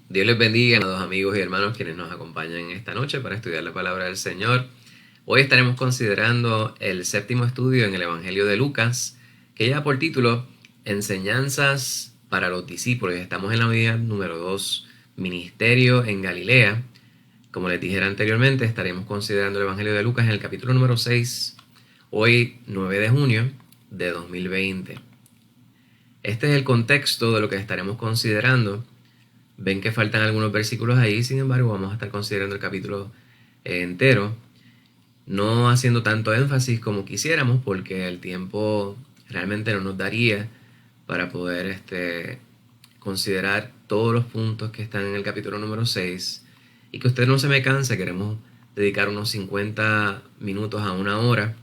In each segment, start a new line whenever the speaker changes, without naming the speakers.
Dios les bendiga a los amigos y hermanos quienes nos acompañan esta noche para estudiar la palabra del Señor. Hoy estaremos considerando el séptimo estudio en el Evangelio de Lucas, que lleva por título Enseñanzas para los discípulos. Estamos en la unidad número 2, Ministerio en Galilea. Como les dijera anteriormente, estaremos considerando el Evangelio de Lucas en el capítulo número 6, hoy 9 de junio de 2020. Este es el contexto de lo que estaremos considerando. Ven que faltan algunos versículos ahí, sin embargo vamos a estar considerando el capítulo entero, no haciendo tanto énfasis como quisiéramos porque el tiempo realmente no nos daría para poder considerar todos los puntos que están en el capítulo número 6 y que usted no se me canse. Queremos dedicar unos 50 minutos a una hora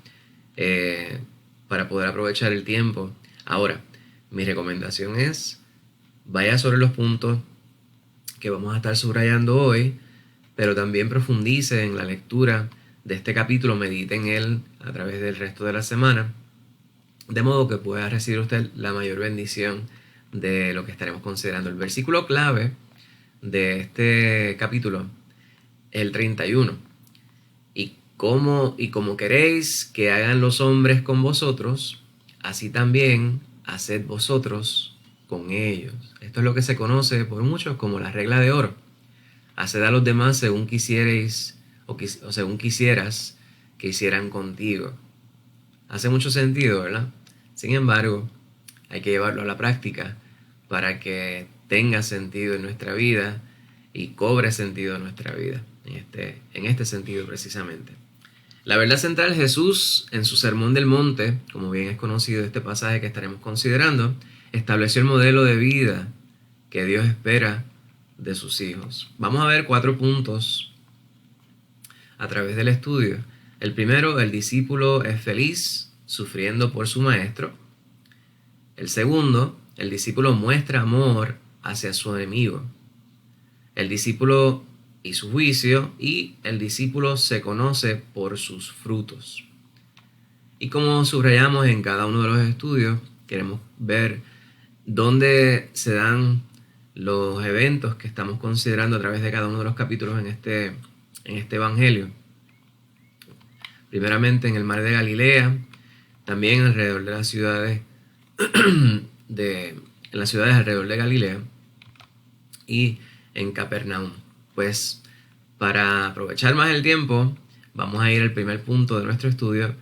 para poder aprovechar el tiempo. Ahora, mi recomendación es vaya sobre los puntos que vamos a estar subrayando hoy, pero también profundice en la lectura de este capítulo, medite en él a través del resto de la semana, de modo que pueda recibir usted la mayor bendición de lo que estaremos considerando. El versículo clave de este capítulo es el 31. Y como queréis que hagan los hombres con vosotros, así también haced vosotros con ellos. Esto es lo que se conoce por muchos como la regla de oro. Haced a los demás según quisierais o según quisieras que hicieran contigo. Hace mucho sentido, ¿verdad? Sin embargo, hay que llevarlo a la práctica para que tenga sentido en nuestra vida y cobre sentido en nuestra vida, en este sentido precisamente. La verdad central, Jesús en su Sermón del Monte, como bien es conocido este pasaje que estaremos considerando, estableció el modelo de vida que Dios espera de sus hijos. Vamos a ver 4 puntos a través del estudio. El primero, el discípulo es feliz sufriendo por su maestro. El segundo, el discípulo muestra amor hacia su enemigo. El discípulo y su juicio, y el discípulo se conoce por sus frutos. Y como subrayamos en cada uno de los estudios, queremos ver dónde se dan los eventos que estamos considerando a través de cada uno de los capítulos en este evangelio. Primeramente en el mar de Galilea, también alrededor de las ciudades en las ciudades alrededor de Galilea y en Capernaum. Pues para aprovechar más el tiempo, vamos a ir al primer punto de nuestro estudio,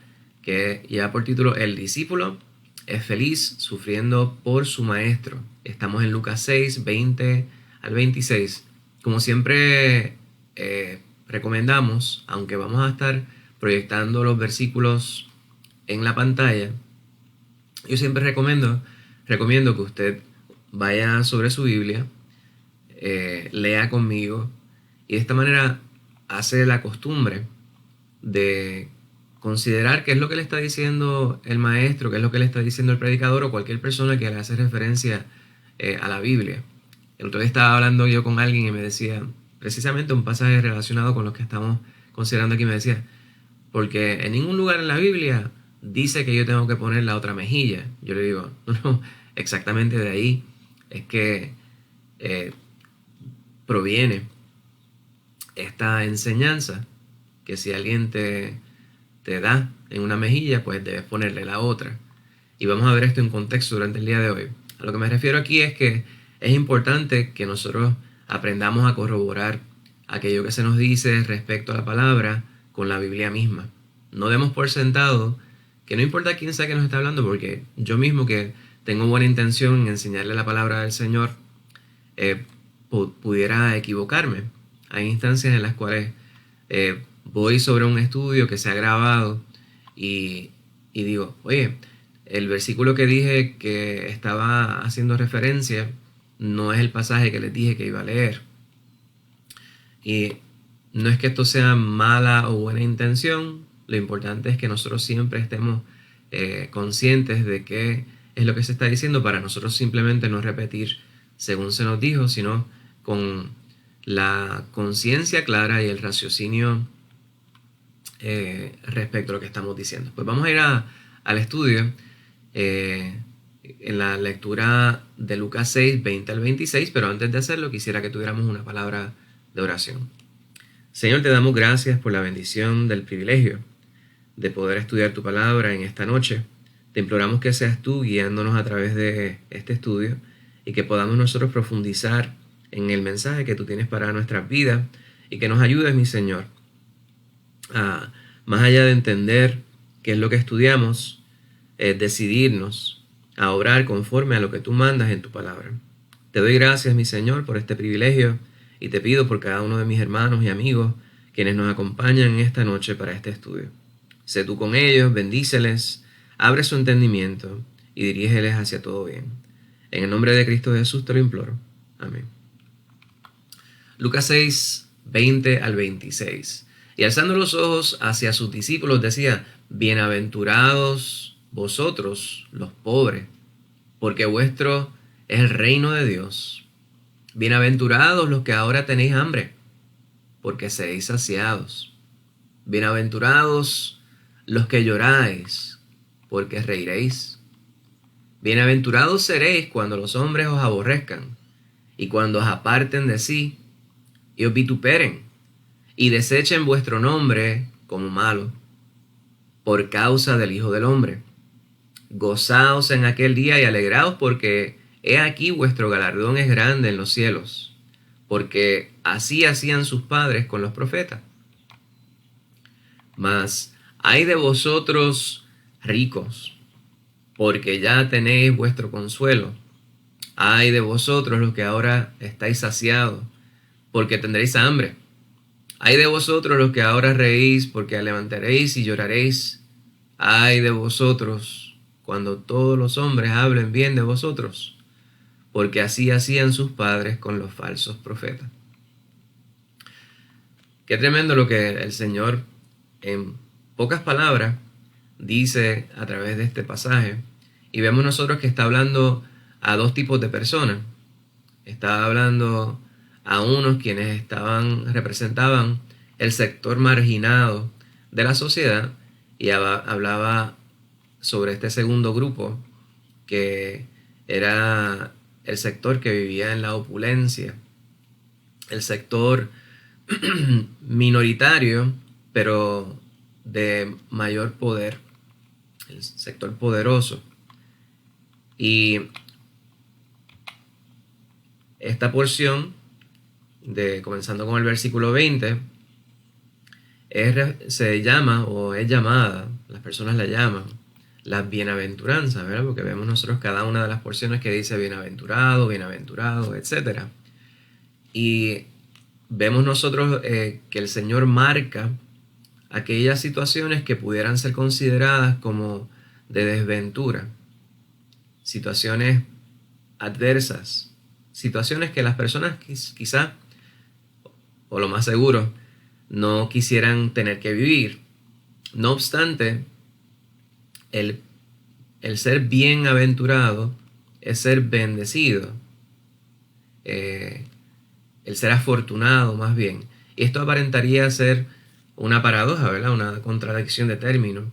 que lleva por título El discípulo es feliz sufriendo por su maestro. Estamos en Lucas 6, 20 al 26. Como siempre recomendamos, aunque vamos a estar proyectando los versículos en la pantalla, yo siempre recomiendo que usted vaya sobre su Biblia, lea conmigo y de esta manera hace la costumbre de considerar qué es lo que le está diciendo el maestro, qué es lo que le está diciendo el predicador o cualquier persona que le hace referencia a la Biblia. El otro día estaba hablando yo con alguien y me decía, precisamente un pasaje relacionado con lo que estamos considerando aquí, me decía, porque en ningún lugar en la Biblia dice que yo tengo que poner la otra mejilla. Yo le digo, no, exactamente de ahí es que proviene esta enseñanza, que si alguien te da en una mejilla, pues debes ponerle la otra. Y vamos a ver esto en contexto durante el día de hoy. A lo que me refiero aquí es que es importante que nosotros aprendamos a corroborar aquello que se nos dice respecto a la palabra con la Biblia misma. No demos por sentado que no importa quién sea que nos está hablando, porque yo mismo, que tengo buena intención en enseñarle la palabra del Señor, pudiera equivocarme. Hay instancias en las cuales voy sobre un estudio que se ha grabado y digo, oye, el versículo que dije que estaba haciendo referencia no es el pasaje que les dije que iba a leer. Y no es que esto sea mala o buena intención, lo importante es que nosotros siempre estemos conscientes de qué es lo que se está diciendo, para nosotros simplemente no repetir según se nos dijo, sino con la conciencia clara y el raciocinio respecto a lo que estamos diciendo. Pues vamos a ir al estudio en la lectura de Lucas 6, 20 al 26, pero antes de hacerlo quisiera que tuviéramos una palabra de oración. Señor, te damos gracias por la bendición del privilegio de poder estudiar tu palabra en esta noche. Te imploramos que seas tú guiándonos a través de este estudio y que podamos nosotros profundizar en el mensaje que tú tienes para nuestras vidas y que nos ayudes, mi Señor, a, más allá de entender qué es lo que estudiamos, decidirnos a obrar conforme a lo que tú mandas en tu palabra. Te doy gracias, mi Señor, por este privilegio y te pido por cada uno de mis hermanos y amigos quienes nos acompañan en esta noche para este estudio. Sé tú con ellos, bendíceles, abre su entendimiento y dirígeles hacia todo bien. En el nombre de Cristo Jesús te lo imploro. Amén. Lucas 6, 20 al 26. Y alzando los ojos hacia sus discípulos decía: bienaventurados vosotros los pobres, porque vuestro es el reino de Dios. Bienaventurados los que ahora tenéis hambre, porque seréis saciados. Bienaventurados los que lloráis, porque reiréis. Bienaventurados seréis cuando los hombres os aborrezcan, y cuando os aparten de sí, y os vituperen, y desechen vuestro nombre como malo, por causa del Hijo del Hombre. Gozaos en aquel día y alegraos, porque he aquí vuestro galardón es grande en los cielos, porque así hacían sus padres con los profetas. Mas ay de vosotros ricos, porque ya tenéis vuestro consuelo. Ay de vosotros los que ahora estáis saciados, porque tendréis hambre. Ay de vosotros los que ahora reís, porque levantaréis y lloraréis. Ay de vosotros cuando todos los hombres hablen bien de vosotros, porque así hacían sus padres con los falsos profetas. Qué tremendo lo que el Señor, en pocas palabras, dice a través de este pasaje. Y vemos nosotros que está hablando a dos tipos de personas. Está hablando a unos quienes representaban el sector marginado de la sociedad, y hablaba sobre este segundo grupo, que era el sector que vivía en la opulencia, el sector minoritario, pero de mayor poder, el sector poderoso. Y esta porción, comenzando con el versículo 20, se llama, o es llamada, las personas la llaman, las bienaventuranzas, ¿verdad? Porque vemos nosotros cada una de las porciones que dice bienaventurado, bienaventurado, etc. Y vemos nosotros que el Señor marca aquellas situaciones que pudieran ser consideradas como de desventura, situaciones adversas, situaciones que las personas quizá, o lo más seguro, no quisieran tener que vivir. No obstante, el ser bienaventurado es ser bendecido, el ser afortunado más bien. Y esto aparentaría ser una paradoja, ¿verdad? Una contradicción de términos,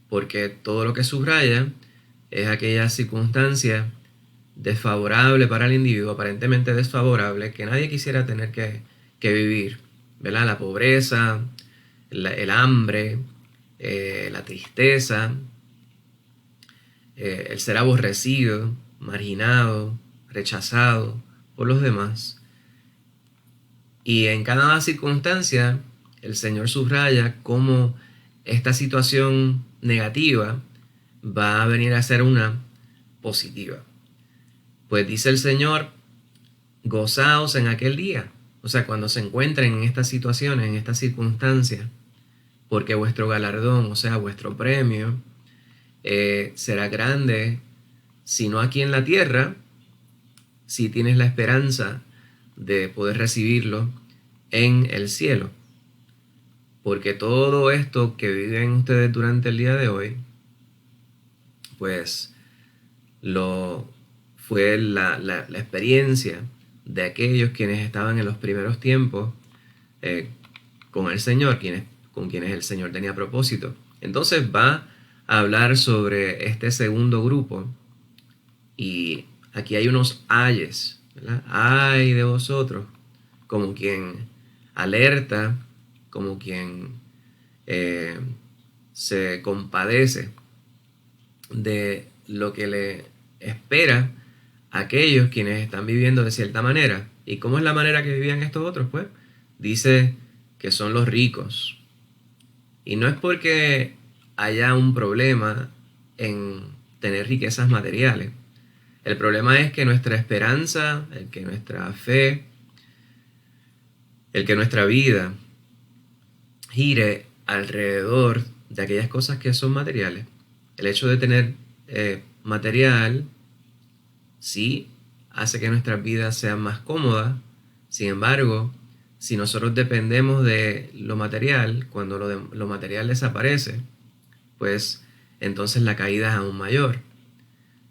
porque todo lo que subraya es aquella circunstancia desfavorable para el individuo, aparentemente desfavorable, que nadie quisiera tener que vivir, ¿verdad? La pobreza, el hambre, la tristeza, el ser aborrecido, marginado, rechazado por los demás. Y en cada circunstancia el Señor subraya cómo esta situación negativa va a venir a ser una positiva. Pues dice el Señor: gozaos en aquel día. O sea, cuando se encuentren en estas situaciones, en estas circunstancias, porque vuestro galardón, o sea, vuestro premio, será grande, si no aquí en la tierra, si tienes la esperanza de poder recibirlo en el cielo. Porque todo esto que viven ustedes durante el día de hoy, pues fue la experiencia de aquellos quienes estaban en los primeros tiempos con el Señor, con quienes el Señor tenía propósito. Entonces va a hablar sobre este segundo grupo, Y aquí hay unos ayes, ¿verdad? Ay de vosotros, como quien alerta, como quien eh, se compadece de lo que le espera a aquellos quienes están viviendo de cierta manera. ¿Y cómo es la manera que vivían estos otros? Pues dice que son los ricos. Y no es porque haya un problema en tener riquezas materiales. El problema es que nuestra esperanza, el que nuestra fe, el que nuestra vida gire alrededor de aquellas cosas que son materiales. El hecho de tener material sí hace que nuestras vidas sean más cómodas. Sin embargo, si nosotros dependemos de lo material, cuando lo material desaparece, pues entonces la caída es aún mayor.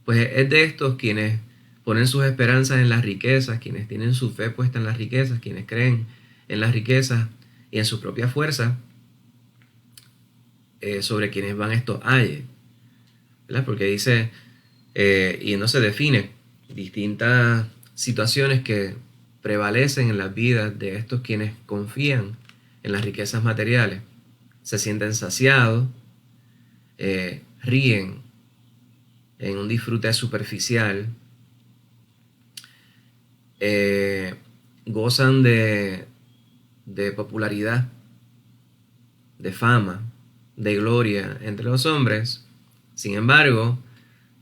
Pues es de estos quienes ponen sus esperanzas en las riquezas, quienes tienen su fe puesta en las riquezas, quienes creen en las riquezas y en su propia fuerza, sobre quienes van estos ayes, ¿verdad? Porque dice, y no se define, distintas situaciones que prevalecen en las vidas de estos quienes confían en las riquezas materiales. Se sienten saciados, ríen en un disfrute superficial, gozan de popularidad, de fama, de gloria entre los hombres. Sin embargo,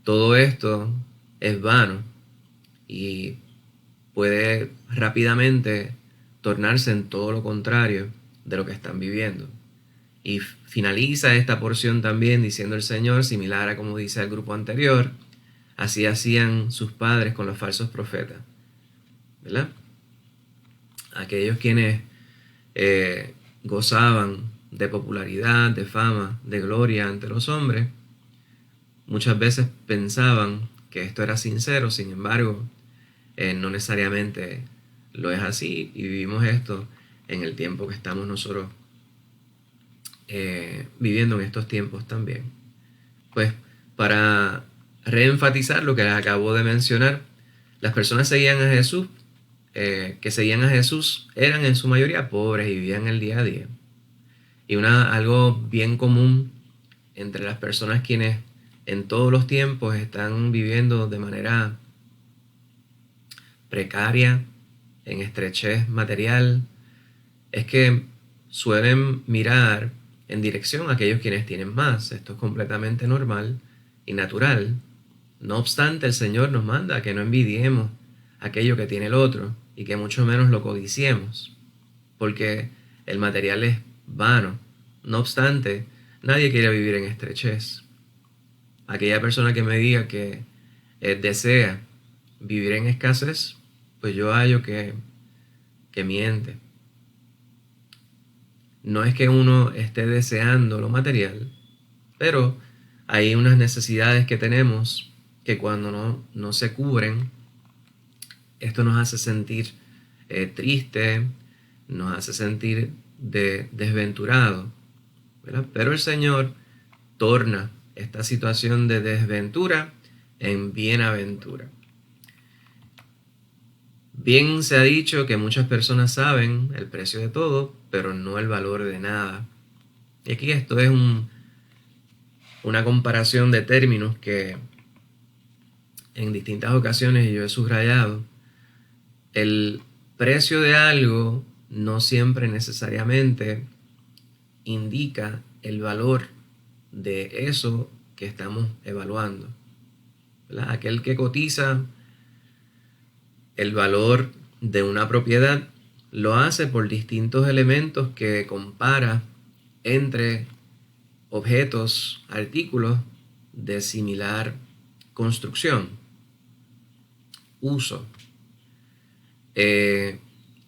todo esto es vano y puede rápidamente tornarse en todo lo contrario de lo que están viviendo. Y finaliza esta porción también diciendo el Señor, similar a como dice el grupo anterior, así hacían sus padres con los falsos profetas, ¿verdad? Aquellos quienes gozaban de popularidad, de fama, de gloria ante los hombres, muchas veces pensaban que esto era sincero. Sin embargo, no necesariamente lo es así, y vivimos esto en el tiempo que estamos nosotros viviendo en estos tiempos también. Pues para reenfatizar lo que les acabo de mencionar, las personas seguían a Jesús, que seguían a Jesús eran en su mayoría pobres y vivían el día a día. Y algo bien común entre las personas quienes en todos los tiempos están viviendo de manera precaria, en estrechez material, es que suelen mirar en dirección a aquellos quienes tienen más. Esto es completamente normal y natural. No obstante, el Señor nos manda a que no envidiemos aquello que tiene el otro y que mucho menos lo codiciemos, porque el material es vano. No obstante, nadie quiere vivir en estrechez. Aquella persona que me diga que desea vivir en escasez, pues yo hallo que miente. No es que uno esté deseando lo material, pero hay unas necesidades que tenemos que cuando no se cubren, esto nos hace sentir triste, nos hace sentir desventurado, ¿verdad? Pero el Señor torna esta situación de desventura en bienaventura. Bien se ha dicho que muchas personas saben el precio de todo, pero no el valor de nada. Y aquí esto es una comparación de términos que en distintas ocasiones yo he subrayado. El precio de algo no siempre necesariamente indica el valor de eso que estamos evaluando, ¿verdad? Aquel que cotiza el valor de una propiedad lo hace por distintos elementos que compara entre objetos, artículos de similar construcción, uso.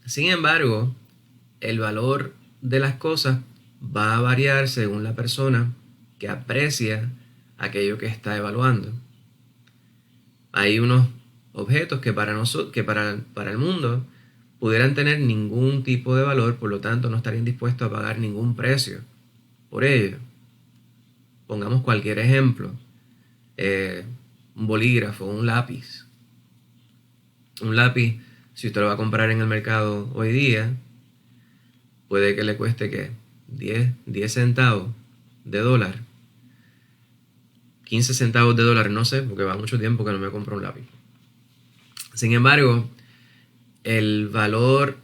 Sin embargo, el valor de las cosas va a variar según la persona que aprecia aquello que está evaluando. Hay unos objetos que para nosotros, que para el mundo pudieran tener ningún tipo de valor, por lo tanto no estarían dispuestos a pagar ningún precio por ello. Pongamos cualquier ejemplo. un bolígrafo, un lápiz. Un lápiz, si usted lo va a comprar en el mercado hoy día, puede que le cueste ¿qué? 10 centavos de dólar. 15 centavos de dólar, no sé, porque va mucho tiempo que no me compro un lápiz. Sin embargo, el valor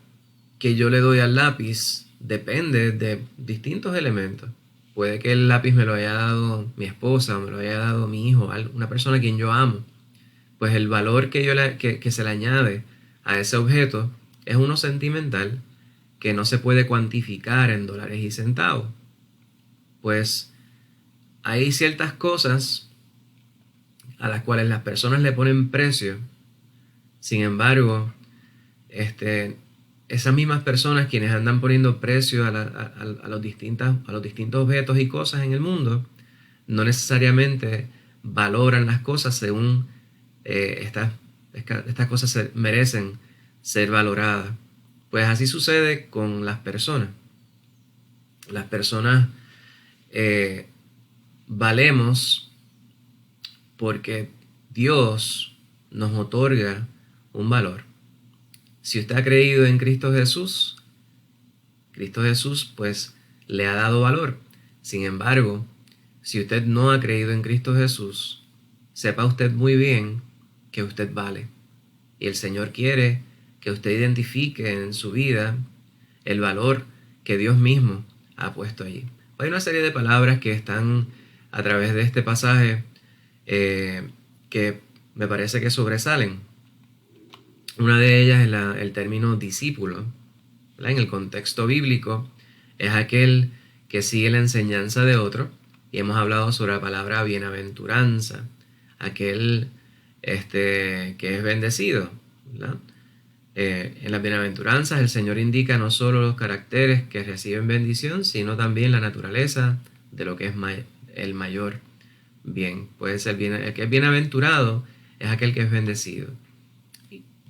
que yo le doy al lápiz depende de distintos elementos. Puede que el lápiz me lo haya dado mi esposa, o me lo haya dado mi hijo, una persona a quien yo amo. Pues el valor que se le añade a ese objeto es uno sentimental que no se puede cuantificar en dólares y centavos. Pues hay ciertas cosas a las cuales las personas le ponen precio. Sin embargo, esas mismas personas quienes andan poniendo precio a los distintos objetos y cosas en el mundo, no necesariamente valoran las cosas según estas cosas merecen ser valoradas. Pues así sucede con las personas. Las personas valemos porque Dios nos otorga un valor. Si usted ha creído en Cristo Jesús pues le ha dado valor. Sin embargo, si usted no ha creído en Cristo Jesús, sepa usted muy bien que usted vale. Y el Señor quiere que usted identifique en su vida el valor que Dios mismo ha puesto allí. Hay una serie de palabras que están a través de este pasaje que me parece que sobresalen. Una de ellas es el término discípulo. ¿Verdad? En el contexto bíblico es aquel que sigue la enseñanza de otro, y hemos hablado sobre la palabra bienaventuranza, aquel que es bendecido. ¿Verdad? En las bienaventuranzas el Señor indica no solo los caracteres que reciben bendición, sino también la naturaleza de lo que es el mayor bien. Puede ser el que es bienaventurado es aquel que es bendecido.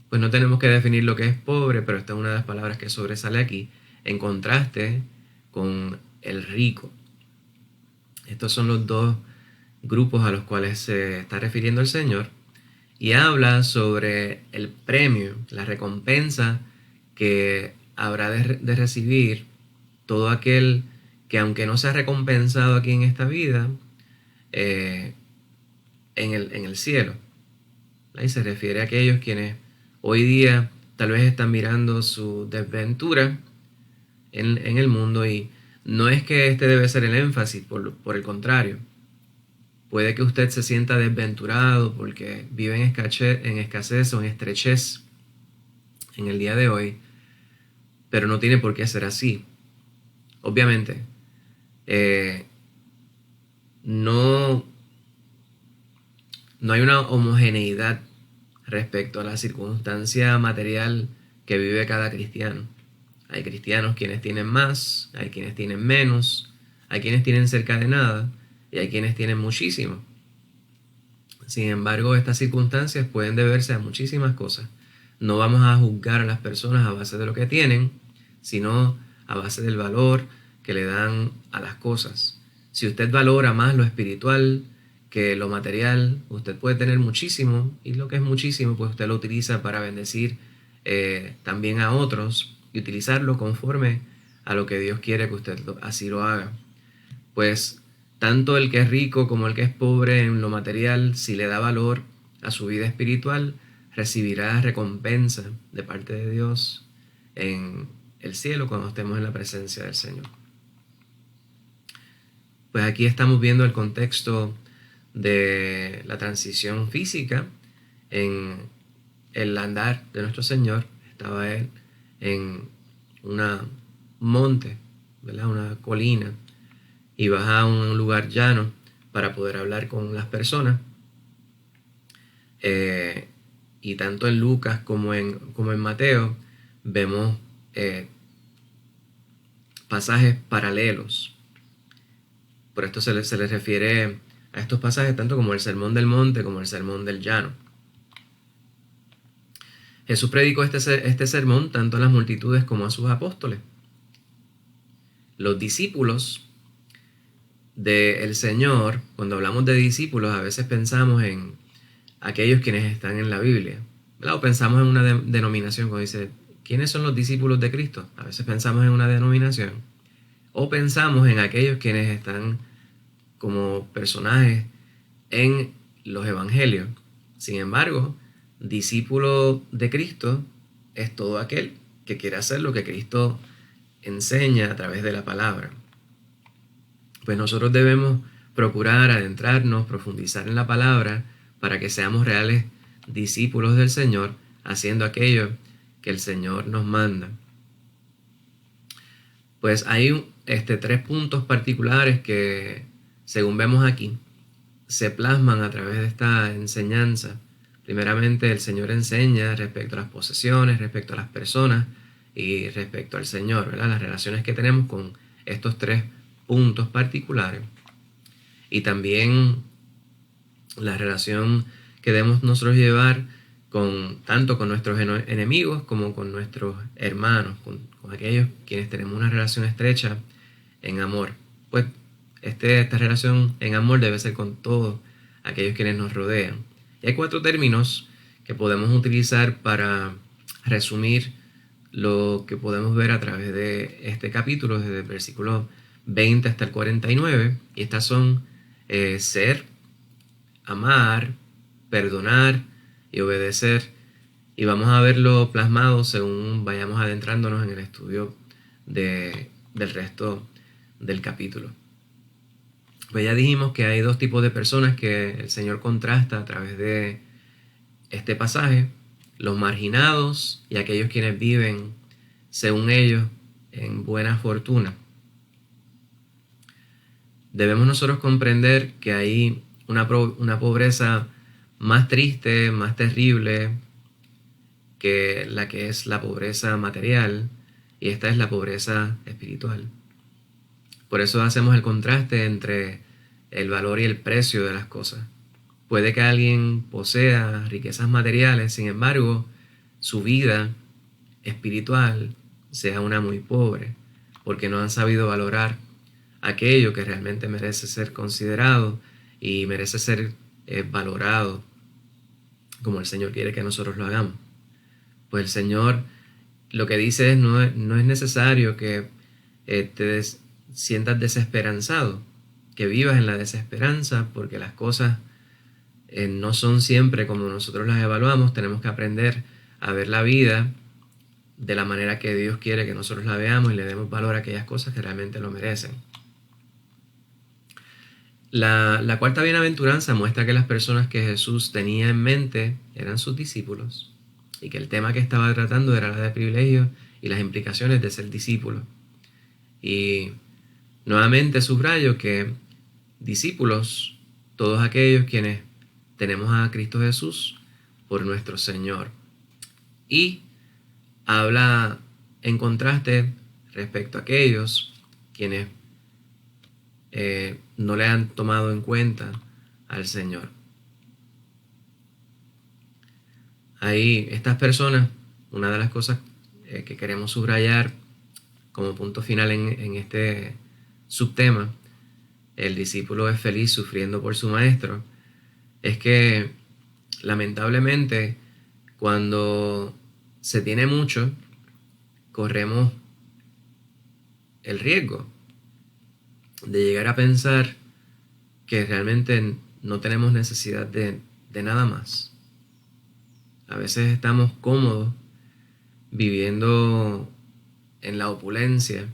Pues no tenemos que definir lo que es pobre, pero esta es una de las palabras que sobresale aquí, en contraste con el rico. Estos son los dos grupos a los cuales se está refiriendo el Señor, y habla sobre el premio, la recompensa que habrá de recibir todo aquel que, aunque no sea recompensado aquí en esta vida, en el cielo. Y se refiere a aquellos quienes hoy día tal vez están mirando su desventura en el mundo, y no es que este debe ser el énfasis, por el contrario. Puede que usted se sienta desventurado porque vive en escasez o en estrechez en el día de hoy, pero no tiene por qué ser así. Obviamente, no hay una homogeneidad respecto a la circunstancia material que vive cada cristiano. Hay cristianos quienes tienen más, hay quienes tienen menos, hay quienes tienen cerca de nada y hay quienes tienen muchísimo. Sin embargo, estas circunstancias pueden deberse a muchísimas cosas. No vamos a juzgar a las personas a base de lo que tienen, sino a base del valor que le dan a las cosas. Si usted valora más lo espiritual que lo material, usted puede tener muchísimo, y lo que es muchísimo, pues usted lo utiliza para bendecir también a otros y utilizarlo conforme a lo que Dios quiere que usted así lo haga. Pues tanto el que es rico como el que es pobre en lo material, si le da valor a su vida espiritual, recibirá recompensa de parte de Dios en el cielo cuando estemos en la presencia del Señor. Pues aquí estamos viendo el contexto de la transición física en el andar de nuestro Señor. Estaba Él en un monte, ¿verdad? Una colina, y baja a un lugar llano para poder hablar con las personas. Y tanto en Lucas como en Mateo vemos pasajes paralelos. Por esto se le refiere a estos pasajes tanto como el Sermón del Monte como el Sermón del Llano. Jesús predicó este sermón tanto a las multitudes como a sus apóstoles. Los discípulos del Señor, cuando hablamos de discípulos, a veces pensamos en aquellos quienes están en la Biblia, ¿verdad? O pensamos en una denominación, cuando dice, ¿quiénes son los discípulos de Cristo? A veces pensamos en una denominación, o pensamos en aquellos quienes están como personajes en los evangelios. Sin embargo, discípulo de Cristo es todo aquel que quiere hacer lo que Cristo enseña a través de la palabra. Pues nosotros debemos procurar adentrarnos, profundizar en la palabra para que seamos reales discípulos del Señor, haciendo aquello que el Señor nos manda. Pues hay tres puntos particulares que, según vemos aquí, se plasman a través de esta enseñanza. Primeramente, el Señor enseña respecto a las posesiones, respecto a las personas y respecto al Señor, ¿verdad? Las relaciones que tenemos con estos tres puntos particulares. Y también la relación que debemos nosotros llevar tanto con nuestros enemigos como con nuestros hermanos, con aquellos quienes tenemos una relación estrecha en amor. Pues esta relación en amor debe ser con todos aquellos quienes nos rodean. Y hay 4 términos que podemos utilizar para resumir lo que podemos ver a través de este capítulo, desde el versículo 20 hasta el 49. Y estas son ser, amar, perdonar y obedecer. Y vamos a verlo plasmado según vayamos adentrándonos en el estudio del resto del capítulo. Pues ya dijimos que hay 2 tipos de personas que el Señor contrasta a través de este pasaje: los marginados y aquellos quienes viven, según ellos, en buena fortuna. Debemos nosotros comprender que hay una pobreza más triste, más terrible que la que es la pobreza material, y esta es la pobreza espiritual. Por eso hacemos el contraste entre el valor y el precio de las cosas. Puede que alguien posea riquezas materiales, sin embargo, su vida espiritual sea una muy pobre, porque no han sabido valorar aquello que realmente merece ser considerado y merece ser valorado como el Señor quiere que nosotros lo hagamos. Pues el Señor lo que dice es no es necesario que te sientas desesperanzado, que vivas en la desesperanza, porque las cosas no son siempre como nosotros las evaluamos. Tenemos que aprender a ver la vida de la manera que Dios quiere que nosotros la veamos y le demos valor a aquellas cosas que realmente lo merecen. La cuarta bienaventuranza muestra que las personas que Jesús tenía en mente eran sus discípulos y que el tema que estaba tratando era la de privilegio y las implicaciones de ser discípulo. Y nuevamente subrayo que discípulos, todos aquellos quienes tenemos a Cristo Jesús por nuestro Señor. Y habla en contraste respecto a aquellos quienes no le han tomado en cuenta al Señor. Ahí, estas personas, una de las cosas que queremos subrayar como punto final en este subtema, el discípulo es feliz sufriendo por su maestro, es que lamentablemente cuando se tiene mucho, corremos el riesgo de llegar a pensar que realmente no tenemos necesidad de nada más. A veces estamos cómodos viviendo en la opulencia,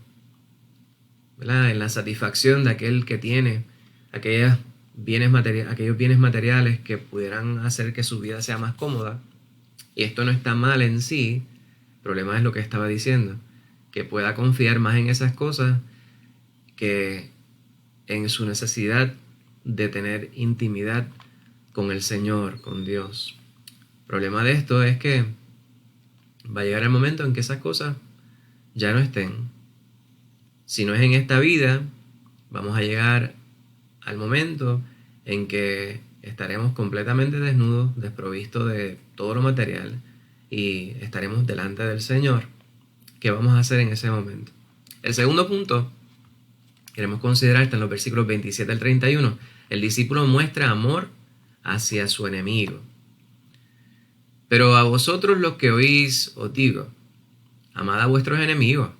¿verdad? En la satisfacción de aquel que tiene aquellos bienes materiales que pudieran hacer que su vida sea más cómoda. Y esto no está mal en sí. El problema es lo que estaba diciendo, que pueda confiar más en esas cosas que en su necesidad de tener intimidad con el Señor, con Dios. El problema de esto es que va a llegar el momento en que esas cosas ya no estén. Si no es en esta vida, vamos a llegar al momento en que estaremos completamente desnudos, desprovistos de todo lo material, y estaremos delante del Señor. ¿Qué vamos a hacer en ese momento? El segundo punto queremos considerar está en los versículos 27 al 31. El discípulo muestra amor hacia su enemigo. Pero a vosotros los que oís os digo, amad a vuestros enemigos,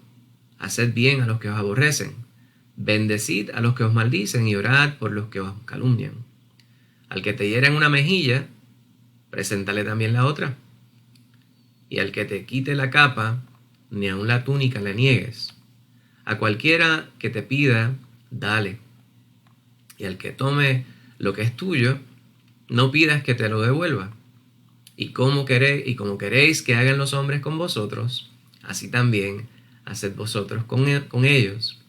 haced bien a los que os aborrecen, bendecid a los que os maldicen y orad por los que os calumnian. Al que te hiera en una mejilla, preséntale también la otra. Y al que te quite la capa, ni aun la túnica le niegues. A cualquiera que te pida, dale. Y al que tome lo que es tuyo, no pidas que te lo devuelva. Y como queréis que hagan los hombres con vosotros, así también haced vosotros con ellos.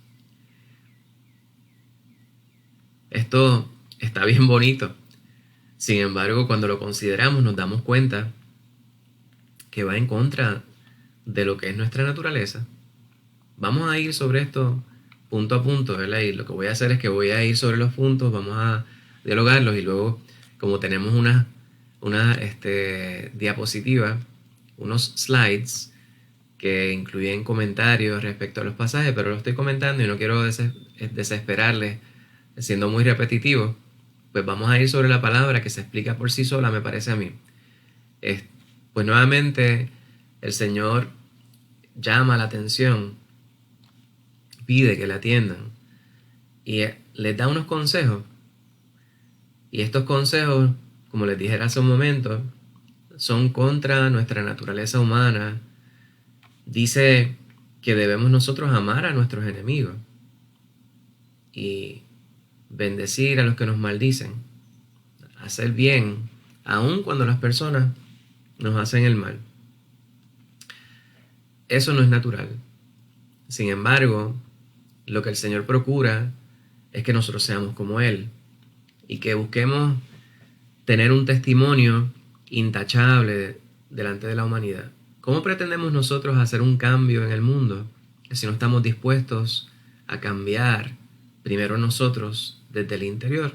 Esto está bien bonito. Sin embargo, cuando lo consideramos, nos damos cuenta que va en contra de lo que es nuestra naturaleza. Vamos a ir sobre esto punto a punto, ¿verdad? Y lo que voy a hacer es que voy a ir sobre los puntos, vamos a dialogarlos y luego, como tenemos una diapositiva, unos slides que incluyen comentarios respecto a los pasajes, pero lo estoy comentando y no quiero desesperarles siendo muy repetitivo, pues vamos a ir sobre la palabra que se explica por sí sola, me parece a mí. Pues nuevamente el Señor llama la atención, pide que le atiendan y les da unos consejos. Y estos consejos, como les dije hace un momento, son contra nuestra naturaleza humana. Dice que debemos nosotros amar a nuestros enemigos y bendecir a los que nos maldicen, hacer bien, aun cuando las personas nos hacen el mal. Eso no es natural. Sin embargo, lo que el Señor procura es que nosotros seamos como Él y que busquemos tener un testimonio intachable delante de la humanidad. ¿Cómo pretendemos nosotros hacer un cambio en el mundo si no estamos dispuestos a cambiar primero nosotros desde el interior?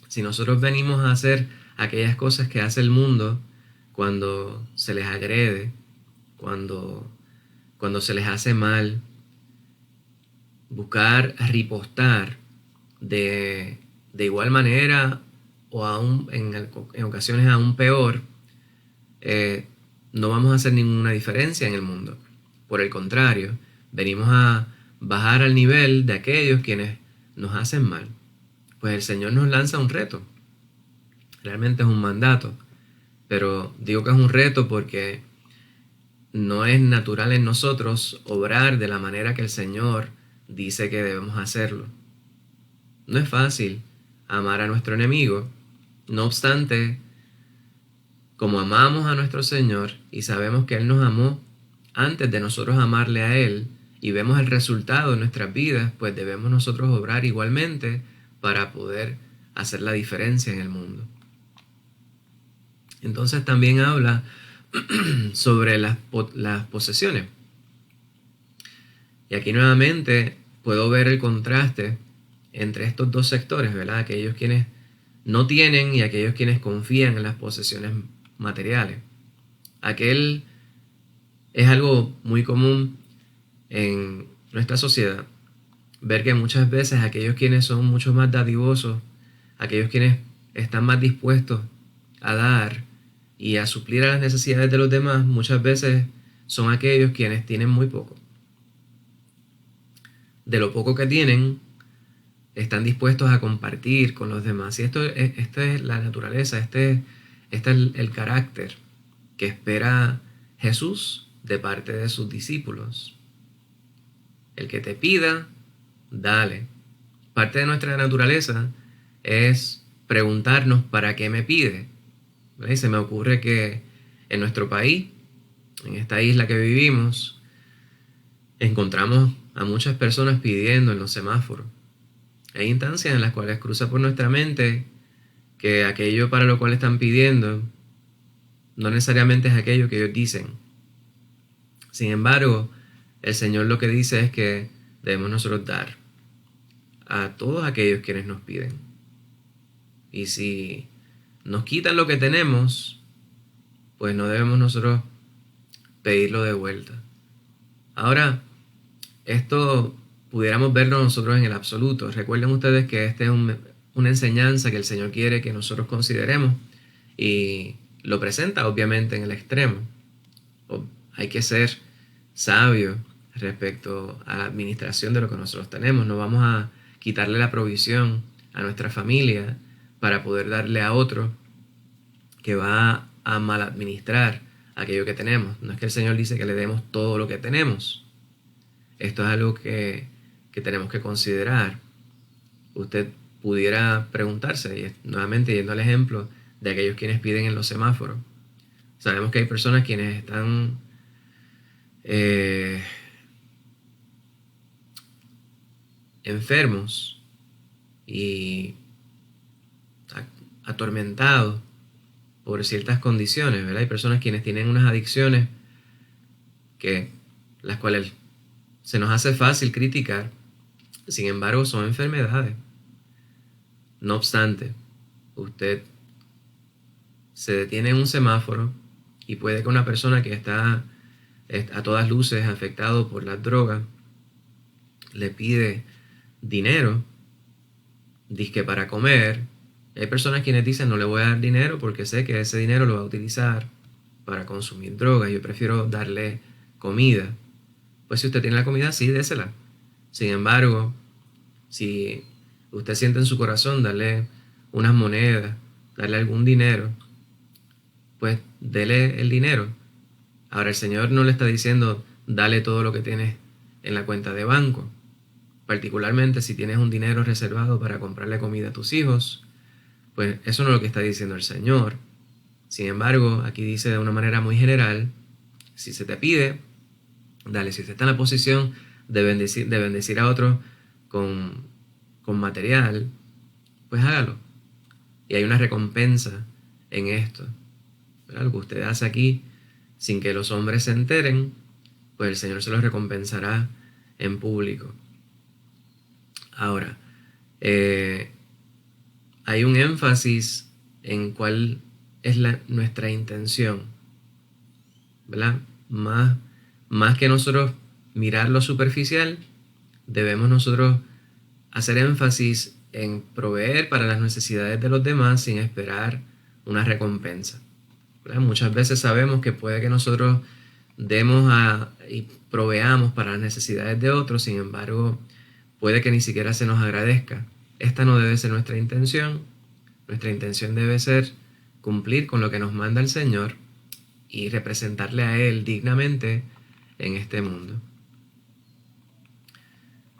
Si nosotros venimos a hacer aquellas cosas que hace el mundo cuando se les agrede, cuando se les hace mal, buscar ripostar de igual manera o aún en ocasiones aún peor, no vamos a hacer ninguna diferencia en el mundo. Por el contrario, venimos a bajar al nivel de aquellos quienes nos hacen mal. Pues el Señor nos lanza un reto. Realmente es un mandato, pero digo que es un reto porque no es natural en nosotros obrar de la manera que el Señor dice que debemos hacerlo. No es fácil amar a nuestro enemigo. No obstante, como amamos a nuestro Señor y sabemos que Él nos amó antes de nosotros amarle a Él y vemos el resultado en nuestras vidas, pues debemos nosotros obrar igualmente para poder hacer la diferencia en el mundo. Entonces también habla sobre las posesiones. Y aquí nuevamente puedo ver el contraste entre estos dos sectores, ¿verdad? Aquellos quienes no tienen y aquellos quienes confían en las posesiones materiales. Aquel es algo muy común en nuestra sociedad, ver que muchas veces aquellos quienes son mucho más dadivosos, aquellos quienes están más dispuestos a dar y a suplir a las necesidades de los demás, muchas veces son aquellos quienes tienen muy poco. De lo poco que tienen, están dispuestos a compartir con los demás. Y esta es la naturaleza, este es el carácter que espera Jesús de parte de sus discípulos. El que te pida, dale. Parte de nuestra naturaleza es preguntarnos ¿para qué me pide? ¿Vale? Se me ocurre que en nuestro país, en esta isla que vivimos, encontramos a muchas personas pidiendo en los semáforos. Hay instancias en las cuales cruza por nuestra mente que aquello para lo cual están pidiendo no necesariamente es aquello que ellos dicen. Sin embargo, el Señor lo que dice es que debemos nosotros dar a todos aquellos quienes nos piden. Y si nos quitan lo que tenemos, pues no debemos nosotros pedirlo de vuelta. Ahora, esto pudiéramos verlo nosotros en el absoluto. Recuerden ustedes que esta es una enseñanza que el Señor quiere que nosotros consideremos y lo presenta obviamente en el extremo. Hay que ser sabio respecto a la administración de lo que nosotros tenemos. No vamos a quitarle la provisión a nuestra familia para poder darle a otro que va a mal administrar aquello que tenemos. No es que el Señor dice que le demos todo lo que tenemos. Esto es algo que tenemos que considerar. Usted pudiera preguntarse, y nuevamente yendo al ejemplo de aquellos quienes piden en los semáforos. Sabemos que hay personas quienes están enfermos y atormentados por ciertas condiciones, ¿verdad? Hay personas quienes tienen unas adicciones las cuales se nos hace fácil criticar, sin embargo son enfermedades. No obstante, usted se detiene en un semáforo y puede que una persona que está a todas luces afectado por las drogas le pide dinero, dizque para comer. Hay personas quienes dicen no le voy a dar dinero porque sé que ese dinero lo va a utilizar para consumir drogas, yo prefiero darle comida. Pues si usted tiene la comida, sí, désela. Sin embargo, si usted siente en su corazón darle unas monedas, darle algún dinero, pues dele el dinero. Ahora el Señor no le está diciendo dale todo lo que tienes en la cuenta de banco. Particularmente si tienes un dinero reservado para comprarle comida a tus hijos, pues eso no es lo que está diciendo el Señor. Sin embargo, aquí dice de una manera muy general, si se te pide, dale. Si usted está en la posición de bendecir a otros con material, pues hágalo. Y hay una recompensa en esto. ¿Verdad? Lo que usted hace aquí, sin que los hombres se enteren, pues el Señor se los recompensará en público. Ahora, hay un énfasis en cuál es nuestra intención, ¿verdad? Más que nosotros mirar lo superficial, debemos nosotros hacer énfasis en proveer para las necesidades de los demás sin esperar una recompensa, ¿verdad? Muchas veces sabemos que puede que nosotros demos y proveamos para las necesidades de otros, sin embargo, puede que ni siquiera se nos agradezca. Esta no debe ser nuestra intención. Nuestra intención debe ser cumplir con lo que nos manda el Señor y representarle a Él dignamente en este mundo.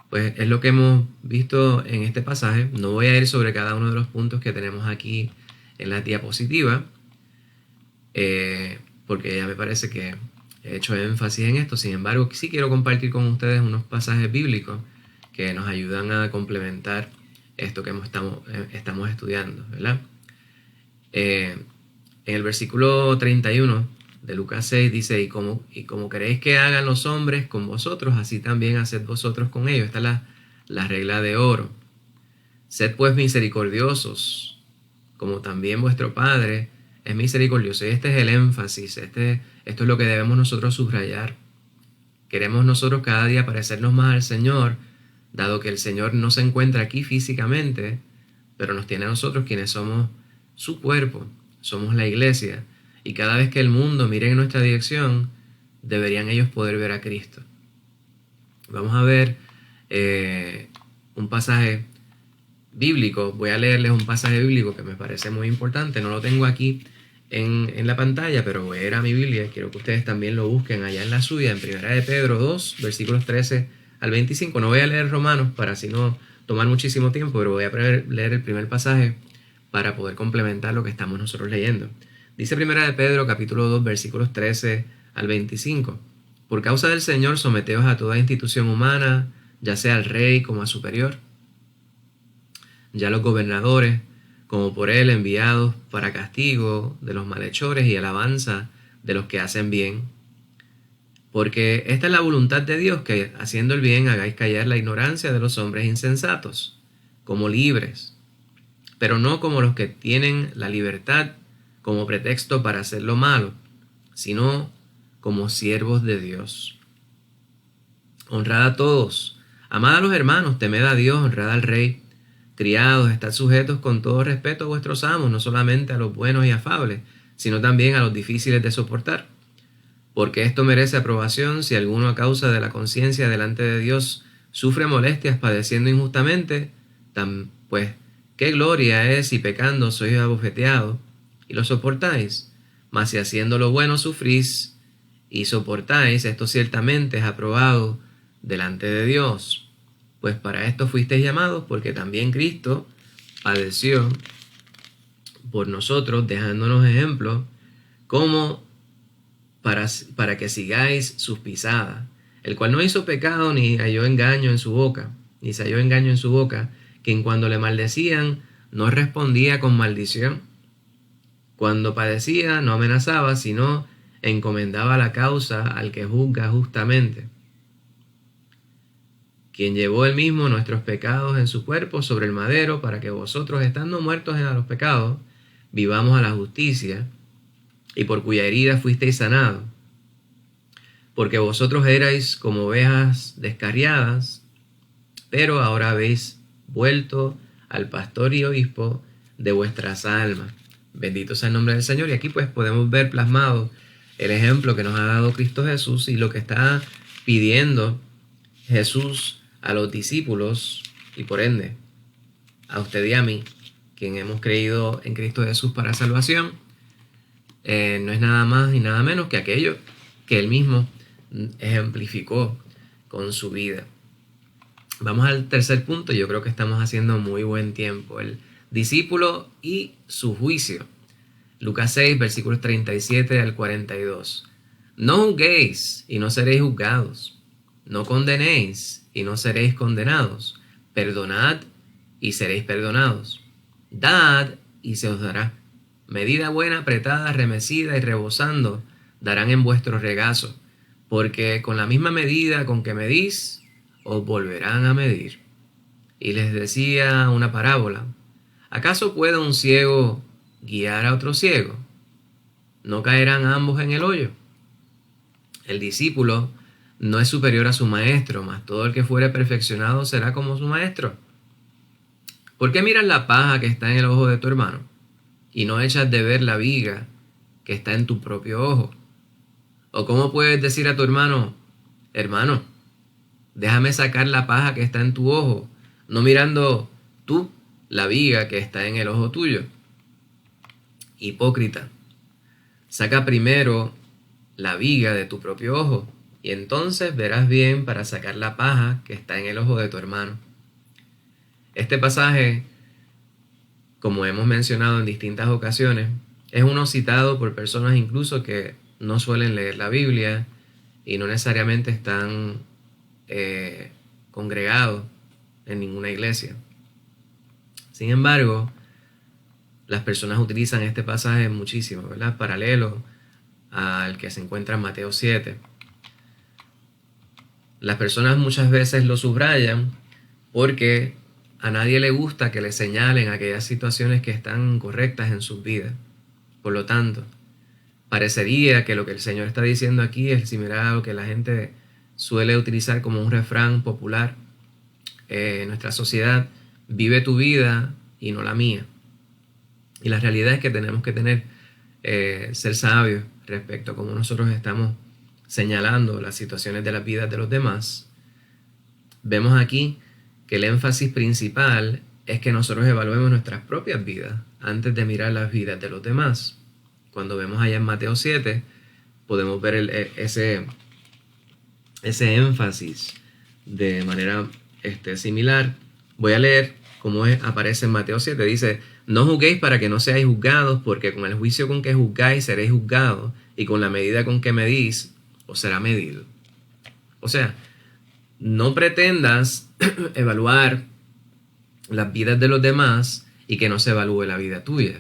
Pues es lo que hemos visto en este pasaje. No voy a ir sobre cada uno de los puntos que tenemos aquí en la diapositiva, porque ya me parece que he hecho énfasis en esto. Sin embargo, sí quiero compartir con ustedes unos pasajes bíblicos que nos ayudan a complementar esto que estamos estudiando, ¿verdad? En el versículo 31 de Lucas 6 dice, y como queréis que hagan los hombres con vosotros, así también haced vosotros con ellos. Esta es la regla de oro. Sed pues misericordiosos, como también vuestro Padre es misericordioso. Y este es el énfasis, esto es lo que debemos nosotros subrayar. Queremos nosotros cada día parecernos más al Señor, dado que el Señor no se encuentra aquí físicamente, pero nos tiene a nosotros quienes somos su cuerpo, somos la iglesia, y cada vez que el mundo mire en nuestra dirección, deberían ellos poder ver a Cristo. Vamos a ver un pasaje bíblico. Voy a leerles un pasaje bíblico que me parece muy importante. No lo tengo aquí en la pantalla, pero voy a ir a mi Biblia. Quiero que ustedes también lo busquen allá en la suya, en 1 de Pedro 2, versículos 13 al 25. No voy a leer Romanos para así no tomar muchísimo tiempo, pero voy a leer el primer pasaje para poder complementar lo que estamos nosotros leyendo. Dice 1 de Pedro capítulo 2 versículos 13 al 25. Por causa del Señor someteos a toda institución humana, ya sea al rey como a superior, ya los gobernadores como por él enviados para castigo de los malhechores y alabanza de los que hacen bien. Porque esta es la voluntad de Dios, que haciendo el bien hagáis callar la ignorancia de los hombres insensatos, como libres, pero no como los que tienen la libertad como pretexto para hacer lo malo, sino como siervos de Dios. Honrad a todos, amad a los hermanos, temed a Dios, honrad al rey. Criados, estad sujetos con todo respeto a vuestros amos, no solamente a los buenos y afables, sino también a los difíciles de soportar. Porque esto merece aprobación si alguno a causa de la conciencia delante de Dios sufre molestias padeciendo injustamente, pues qué gloria es si pecando sois abofeteados y lo soportáis. Mas si haciendo lo bueno sufrís y soportáis, esto ciertamente es aprobado delante de Dios. Pues para esto fuisteis llamados, porque también Cristo padeció por nosotros, dejándonos ejemplo, como para que sigáis sus pisadas, el cual no hizo pecado ni halló engaño en su boca, ni se halló engaño en su boca, quien cuando le maldecían no respondía con maldición. Cuando padecía no amenazaba, sino encomendaba la causa al que juzga justamente, quien llevó él mismo nuestros pecados en su cuerpo sobre el madero, para que vosotros, estando muertos a los pecados, vivamos a la justicia, y por cuya herida fuisteis sanados. Porque vosotros erais como ovejas descarriadas, pero ahora habéis vuelto al pastor y obispo de vuestras almas. Bendito sea el nombre del Señor. Y aquí pues podemos ver plasmado el ejemplo que nos ha dado Cristo Jesús y lo que está pidiendo Jesús a los discípulos y por ende a usted y a mí, quien hemos creído en Cristo Jesús para salvación. No es nada más y nada menos que aquello que él mismo ejemplificó con su vida. Vamos al tercer punto. Yo creo que estamos haciendo muy buen tiempo. El discípulo y su juicio. Lucas 6, versículos 37 al 42. No juzguéis y no seréis juzgados. No condenéis y no seréis condenados. Perdonad y seréis perdonados. Dad y se os dará. Medida buena, apretada, remecida y rebosando, darán en vuestro regazo, porque con la misma medida con que medís, os volverán a medir. Y les decía una parábola. ¿Acaso puede un ciego guiar a otro ciego? ¿No caerán ambos en el hoyo? El discípulo no es superior a su maestro, mas todo el que fuere perfeccionado será como su maestro. ¿Por qué miras la paja que está en el ojo de tu hermano y no echas de ver la viga que está en tu propio ojo? ¿O cómo puedes decir a tu hermano, hermano, déjame sacar la paja que está en tu ojo, no mirando tú la viga que está en el ojo tuyo? Hipócrita, saca primero la viga de tu propio ojo, y entonces verás bien para sacar la paja que está en el ojo de tu hermano. Este pasaje, como hemos mencionado en distintas ocasiones, es uno citado por personas incluso que no suelen leer la Biblia y no necesariamente están congregados en ninguna iglesia. Sin embargo, las personas utilizan este pasaje muchísimo, ¿verdad? Paralelo al que se encuentra en Mateo 7. Las personas muchas veces lo subrayan porque a nadie le gusta que le señalen aquellas situaciones que están correctas en sus vidas. Por lo tanto, parecería que lo que el Señor está diciendo aquí es similar a lo que la gente suele utilizar como un refrán popular en nuestra sociedad: vive tu vida y no la mía. Y la realidad es que tenemos que ser sabios respecto a cómo nosotros estamos señalando las situaciones de las vidas de los demás. Vemos aquí que el énfasis principal es que nosotros evaluemos nuestras propias vidas antes de mirar las vidas de los demás. Cuando vemos allá en Mateo 7, podemos ver ese énfasis de manera similar. Voy a leer cómo aparece en Mateo 7. Dice: no juzguéis para que no seáis juzgados, porque con el juicio con que juzgáis seréis juzgados, y con la medida con que medís os será medido. O sea, no pretendas evaluar las vidas de los demás y que no se evalúe la vida tuya.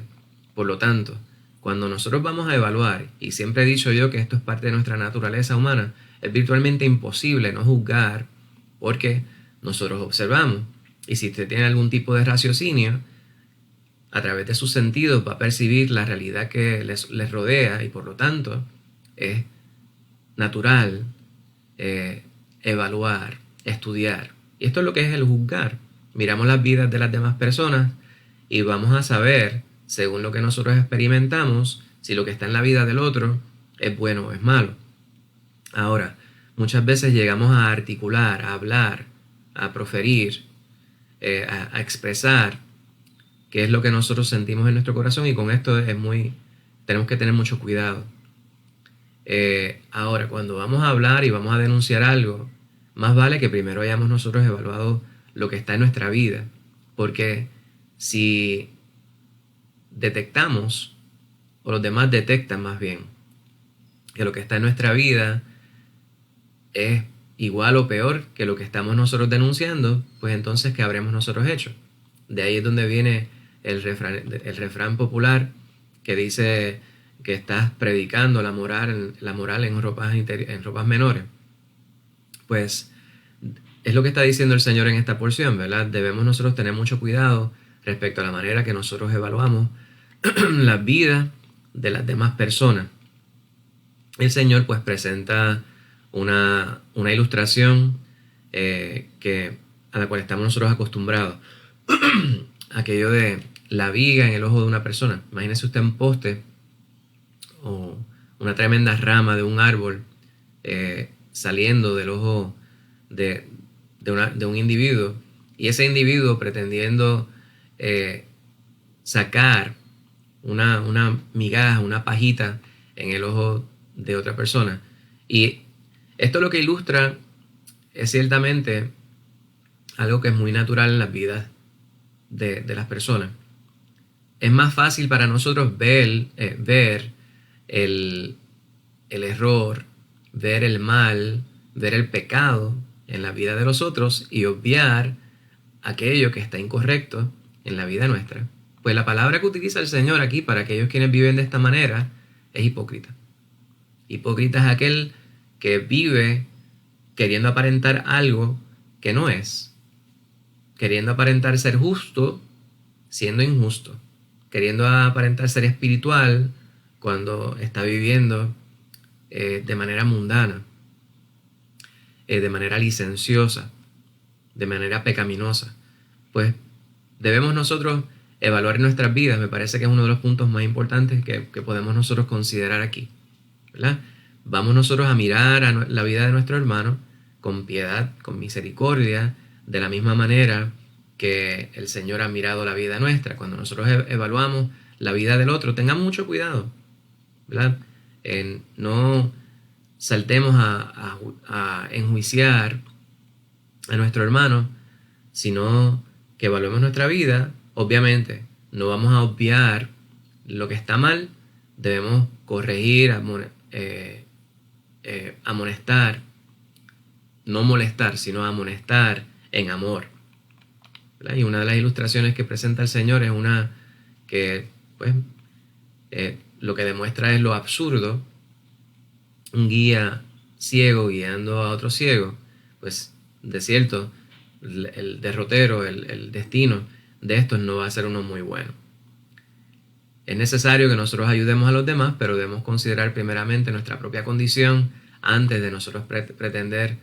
Por lo tanto, cuando nosotros vamos a evaluar, y siempre he dicho yo que esto es parte de nuestra naturaleza humana, es virtualmente imposible no juzgar porque nosotros observamos. Y si usted tiene algún tipo de raciocinio, a través de sus sentidos va a percibir la realidad que les rodea, y por lo tanto es natural evaluar, estudiar. Y esto es lo que es el juzgar. Miramos las vidas de las demás personas y vamos a saber, según lo que nosotros experimentamos, si lo que está en la vida del otro es bueno o es malo. Ahora, muchas veces llegamos a articular, a hablar, a proferir, a expresar qué es lo que nosotros sentimos en nuestro corazón, y con esto tenemos que tener mucho cuidado. Ahora, cuando vamos a hablar y vamos a denunciar algo, más vale que primero hayamos nosotros evaluado lo que está en nuestra vida, porque si detectamos, o los demás detectan más bien, que lo que está en nuestra vida es igual o peor que lo que estamos nosotros denunciando, pues entonces, ¿qué habremos nosotros hecho? De ahí es donde viene el refrán popular que dice que estás predicando la moral en ropas menores. Pues es lo que está diciendo el Señor en esta porción, ¿verdad? Debemos nosotros tener mucho cuidado respecto a la manera que nosotros evaluamos la vida de las demás personas. El Señor pues presenta una ilustración a la cual estamos nosotros acostumbrados. Aquello de la viga en el ojo de una persona. Imagínese usted un poste o una tremenda rama de un árbol saliendo del ojo de un individuo, y ese individuo pretendiendo sacar una migaja, una pajita en el ojo de otra persona. Y esto lo que ilustra es ciertamente algo que es muy natural en las vidas de las personas. Es más fácil para nosotros ver el error, ver el mal, ver el pecado en la vida de los otros y obviar aquello que está incorrecto en la vida nuestra. Pues la palabra que utiliza el Señor aquí para aquellos quienes viven de esta manera es hipócrita. Hipócrita es aquel que vive queriendo aparentar algo que no es, queriendo aparentar ser justo siendo injusto, queriendo aparentar ser espiritual cuando está viviendo de manera mundana, de manera licenciosa, de manera pecaminosa. Pues debemos nosotros evaluar nuestras vidas. Me parece que es uno de los puntos más importantes que podemos nosotros considerar aquí, ¿verdad? Vamos nosotros a mirar a la vida de nuestro hermano con piedad, con misericordia, de la misma manera que el Señor ha mirado la vida nuestra. Cuando nosotros evaluamos la vida del otro, tengamos mucho cuidado, ¿verdad? No saltemos a enjuiciar a nuestro hermano, sino que evaluemos nuestra vida. Obviamente, no vamos a obviar lo que está mal, debemos corregir, amonestar, no molestar, sino amonestar en amor, ¿verdad? Y una de las ilustraciones que presenta el Señor es una que, pues, lo que demuestra es lo absurdo. Un guía ciego guiando a otro ciego, pues de cierto, el derrotero, el destino de estos no va a ser uno muy bueno. Es necesario que nosotros ayudemos a los demás, pero debemos considerar primeramente nuestra propia condición antes de nosotros pretender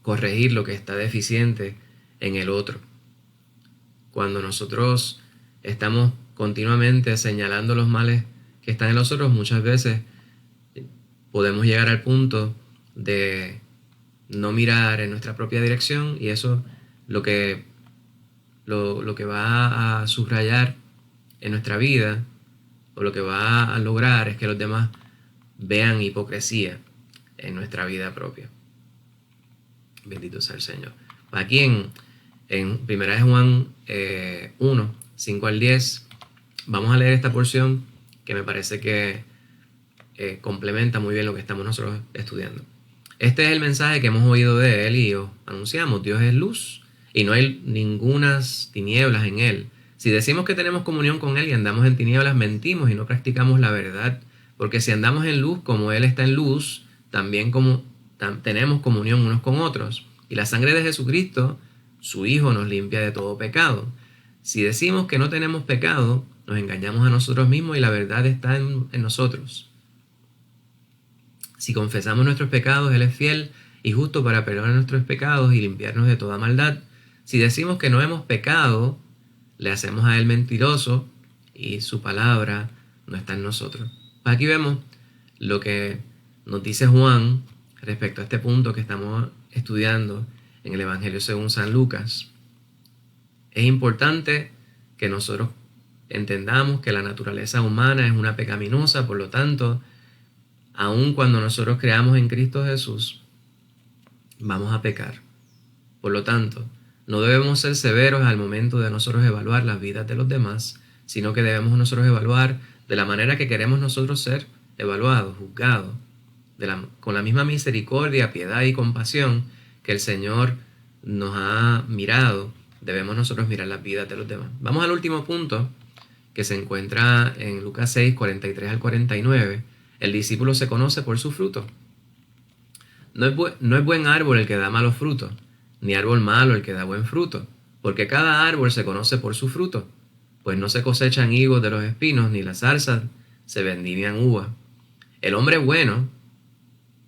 corregir lo que está deficiente en el otro. Cuando nosotros estamos continuamente señalando los males que están en los otros, muchas veces podemos llegar al punto de no mirar en nuestra propia dirección, y eso lo que va a subrayar en nuestra vida, o lo que va a lograr, es que los demás vean hipocresía en nuestra vida propia. Bendito sea el Señor. Aquí en 1 Juan 1, 5 al 10, vamos a leer esta porción que me parece que complementa muy bien lo que estamos nosotros estudiando. Este es el mensaje que hemos oído de Él y os anunciamos: Dios es luz y no hay ningunas tinieblas en Él. Si decimos que tenemos comunión con Él y andamos en tinieblas, mentimos y no practicamos la verdad. Porque si andamos en luz como Él está en luz, también tenemos comunión unos con otros. Y la sangre de Jesucristo, su Hijo, nos limpia de todo pecado. Si decimos que no tenemos pecado, nos engañamos a nosotros mismos y la verdad está en nosotros. Si confesamos nuestros pecados, Él es fiel y justo para perdonar nuestros pecados y limpiarnos de toda maldad. Si decimos que no hemos pecado, le hacemos a Él mentiroso y su palabra no está en nosotros. Pues aquí vemos lo que nos dice Juan respecto a este punto que estamos estudiando en el Evangelio según San Lucas. Es importante que nosotros entendamos que la naturaleza humana es una pecaminosa, por lo tanto, aun cuando nosotros creamos en Cristo Jesús, vamos a pecar. Por lo tanto, no debemos ser severos al momento de nosotros evaluar las vidas de los demás, sino que debemos nosotros evaluar de la manera que queremos nosotros ser evaluados, juzgados, con la misma misericordia, piedad y compasión que el Señor nos ha mirado. Debemos nosotros mirar las vidas de los demás. Vamos al último punto que se encuentra en Lucas 6, 43 al 49. El discípulo se conoce por su fruto. No es buen árbol el que da malos frutos, ni árbol malo el que da buen fruto, porque cada árbol se conoce por su fruto, pues no se cosechan higos de los espinos, ni las zarzas se vendimian uvas. El hombre bueno,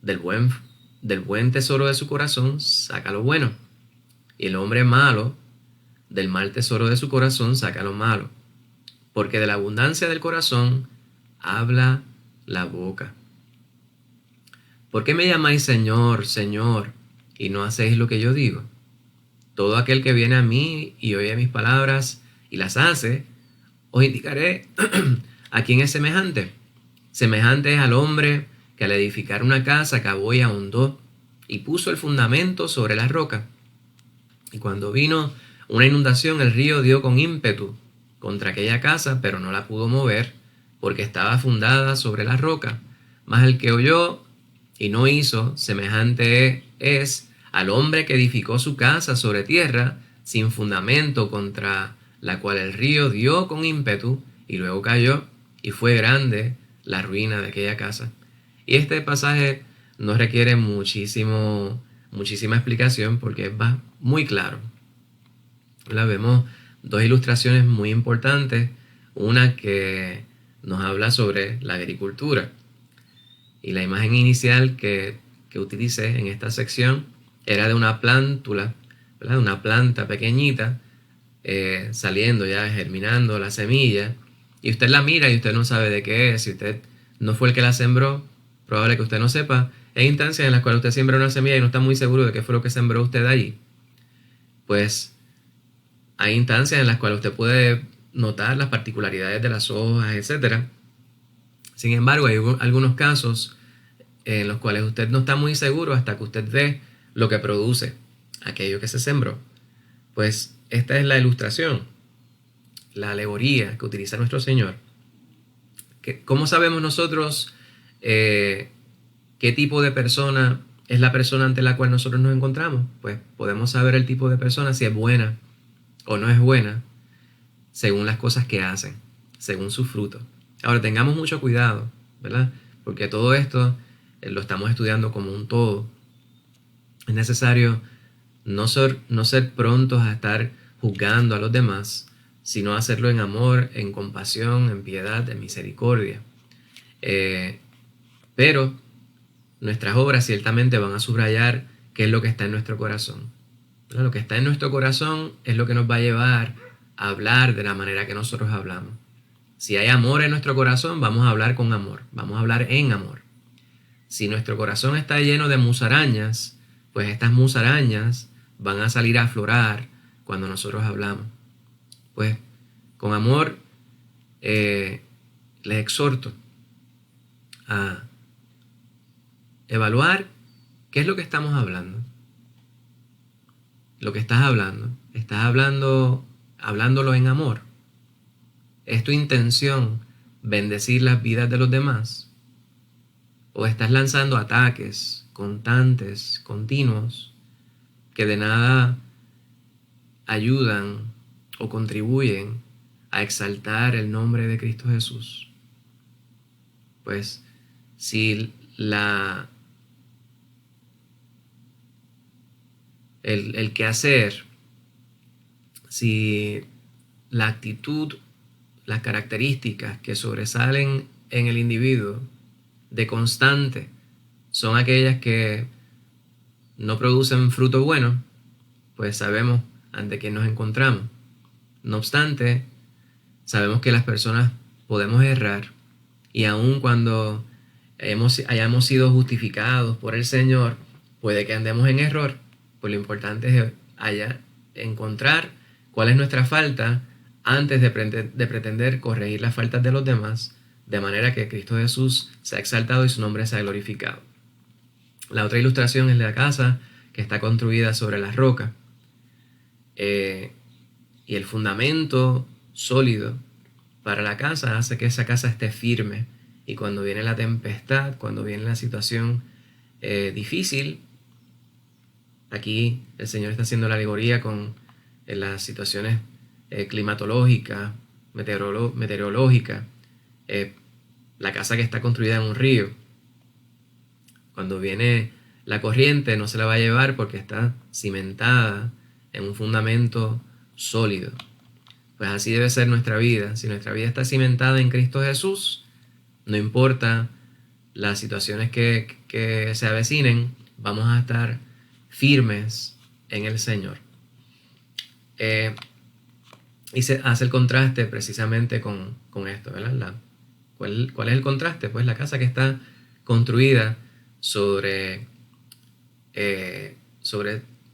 del buen tesoro de su corazón, saca lo bueno, y el hombre malo, del mal tesoro de su corazón, saca lo malo, porque de la abundancia del corazón habla la boca. ¿Por qué me llamáis Señor, Señor, y no hacéis lo que yo digo? Todo aquel que viene a mí y oye mis palabras y las hace, os indicaré a quién es semejante. Semejante es al hombre que al edificar una casa cavó y ahondó y puso el fundamento sobre la roca. Y cuando vino una inundación, el río dio con ímpetu contra aquella casa, pero no la pudo mover, porque estaba fundada sobre la roca. Mas el que oyó y no hizo, semejante es al hombre que edificó su casa sobre tierra, sin fundamento, contra la cual el río dio con ímpetu, y luego cayó, y fue grande la ruina de aquella casa. Y este pasaje no requiere muchísima explicación, porque es muy claro. Vemos dos ilustraciones muy importantes. Una que nos habla sobre la agricultura. Y la imagen inicial que utilicé en esta sección era de una plántula, ¿verdad? Una planta pequeñita, saliendo ya, germinando la semilla. Y usted la mira y usted no sabe de qué es. Si usted no fue el que la sembró, probable que usted no sepa. Hay instancias en las cuales usted siembra una semilla y no está muy seguro de qué fue lo que sembró usted allí. Pues hay instancias en las cuales usted puede notar las particularidades de las hojas, etc. Sin embargo, hay algunos casos en los cuales usted no está muy seguro hasta que usted ve lo que produce aquello que se sembró. Pues esta es la ilustración, la alegoría que utiliza nuestro Señor. ¿Cómo sabemos nosotros qué tipo de persona es la persona ante la cual nosotros nos encontramos? Pues podemos saber el tipo de persona, si es buena o no es buena, según las cosas que hacen, según su fruto. Ahora, tengamos mucho cuidado, ¿verdad? Porque todo esto lo estamos estudiando como un todo. Es necesario no ser prontos a estar juzgando a los demás, sino hacerlo en amor, en compasión, en piedad, en misericordia. Pero nuestras obras ciertamente van a subrayar qué es lo que está en nuestro corazón. ¿Verdad? Lo que está en nuestro corazón es lo que nos va a llevar a hablar de la manera que nosotros hablamos. Si hay amor en nuestro corazón, vamos a hablar con amor, vamos a hablar en amor. Si nuestro corazón está lleno de musarañas, pues estas musarañas van a salir a aflorar cuando nosotros hablamos. Pues con amor les exhorto a evaluar qué es lo que estamos hablando. Lo que estás hablándolo en amor. ¿Es tu intención bendecir las vidas de los demás? ¿O estás lanzando ataques constantes, continuos, que de nada ayudan o contribuyen a exaltar el nombre de Cristo Jesús? Pues si el quehacer, si la actitud, las características que sobresalen en el individuo de constante son aquellas que no producen fruto bueno, pues sabemos ante quién nos encontramos. No obstante, sabemos que las personas podemos errar Y aun cuando hayamos sido justificados por el Señor, puede que andemos en error. Pues lo importante es encontrar cuál es nuestra falta antes de pretender corregir las faltas de los demás, de manera que Cristo Jesús sea exaltado y su nombre sea glorificado. La otra ilustración es la casa que está construida sobre la roca. Y el fundamento sólido para la casa hace que esa casa esté firme. Y cuando viene la tempestad, cuando viene la situación difícil, aquí el Señor está haciendo la alegoría con las situaciones climatológicas, meteorológicas, la casa que está construida en un río. Cuando viene la corriente no se la va a llevar porque está cimentada en un fundamento sólido. Pues así debe ser nuestra vida. Si nuestra vida está cimentada en Cristo Jesús, no importa las situaciones que se avecinen, vamos a estar firmes en el Señor. Y se hace el contraste precisamente con esto, ¿verdad? ¿Cuál es el contraste? Pues la casa que está construida sobre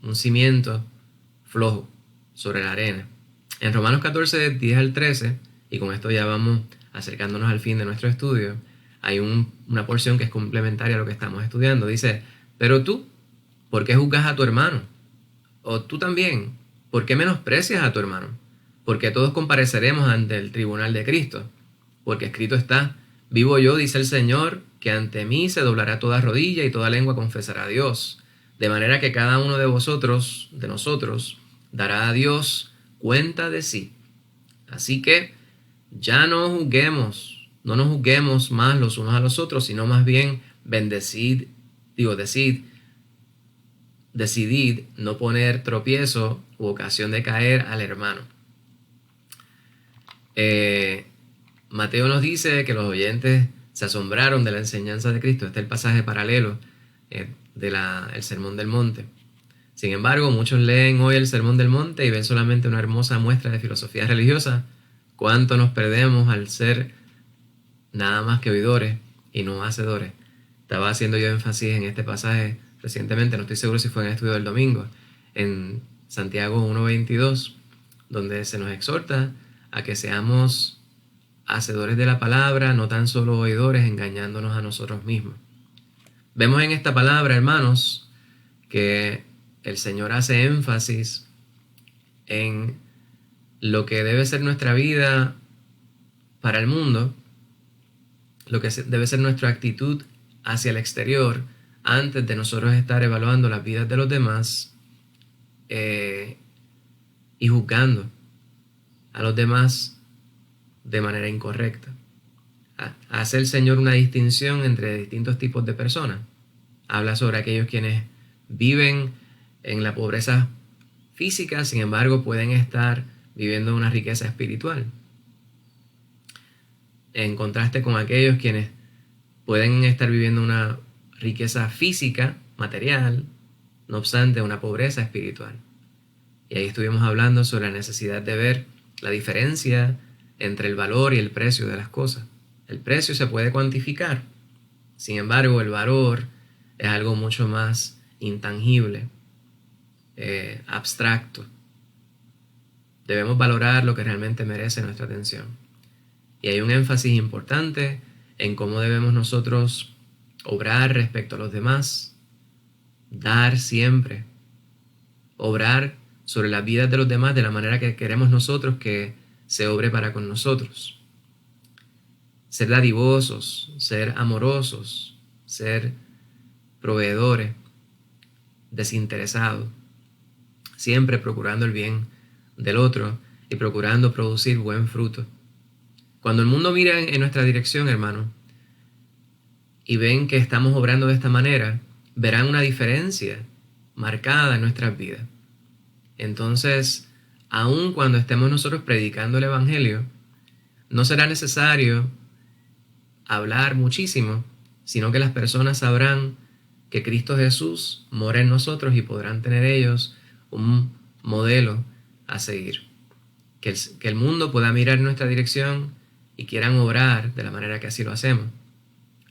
un cimiento flojo, sobre la arena. En Romanos 14, 10 al 13, y con esto ya vamos acercándonos al fin de nuestro estudio, hay una porción que es complementaria a lo que estamos estudiando. Dice, pero tú, ¿por qué juzgas a tu hermano? O tú también, ¿por qué menosprecias a tu hermano? Porque todos compareceremos ante el tribunal de Cristo. Porque escrito está, vivo yo, dice el Señor, que ante mí se doblará toda rodilla y toda lengua confesará a Dios. De manera que cada uno de nosotros, dará a Dios cuenta de sí. Así que ya no nos juzguemos más los unos a los otros, sino más bien decidid no poner tropiezo u ocasión de caer al hermano. Mateo nos dice que los oyentes se asombraron de la enseñanza de Cristo. Este es el pasaje paralelo del Sermón del Monte. Sin embargo, muchos leen hoy el Sermón del Monte y ven solamente una hermosa muestra de filosofía religiosa. ¿Cuánto nos perdemos al ser nada más que oidores y no hacedores? Estaba haciendo yo énfasis en este pasaje recientemente, no estoy seguro si fue en el estudio del domingo, en Santiago 1:22, donde se nos exhorta a que seamos hacedores de la palabra, no tan solo oidores, engañándonos a nosotros mismos. Vemos en esta palabra, hermanos, que el Señor hace énfasis en lo que debe ser nuestra vida para el mundo, lo que debe ser nuestra actitud hacia el exterior antes de nosotros estar evaluando las vidas de los demás y juzgando a los demás de manera incorrecta. Hace el Señor una distinción entre distintos tipos de personas. Habla sobre aquellos quienes viven en la pobreza física, sin embargo pueden estar viviendo una riqueza espiritual. En contraste con aquellos quienes pueden estar viviendo una riqueza física, material, no obstante una pobreza espiritual. Y ahí estuvimos hablando sobre la necesidad de ver la diferencia entre el valor y el precio de las cosas. El precio se puede cuantificar, sin embargo el valor es algo mucho más intangible, abstracto. Debemos valorar lo que realmente merece nuestra atención. Y hay un énfasis importante en cómo debemos nosotros obrar respecto a los demás, dar siempre, obrar sobre las vidas de los demás de la manera que queremos nosotros que se obre para con nosotros. Ser dadivosos, ser amorosos, ser proveedores, desinteresados, siempre procurando el bien del otro y procurando producir buen fruto. Cuando el mundo mira en nuestra dirección, hermano, y ven que estamos obrando de esta manera, verán una diferencia marcada en nuestras vidas. Entonces, aun cuando estemos nosotros predicando el Evangelio, no será necesario hablar muchísimo, sino que las personas sabrán que Cristo Jesús mora en nosotros y podrán tener ellos un modelo a seguir. Que el mundo pueda mirar en nuestra dirección y quieran obrar de la manera que así lo hacemos.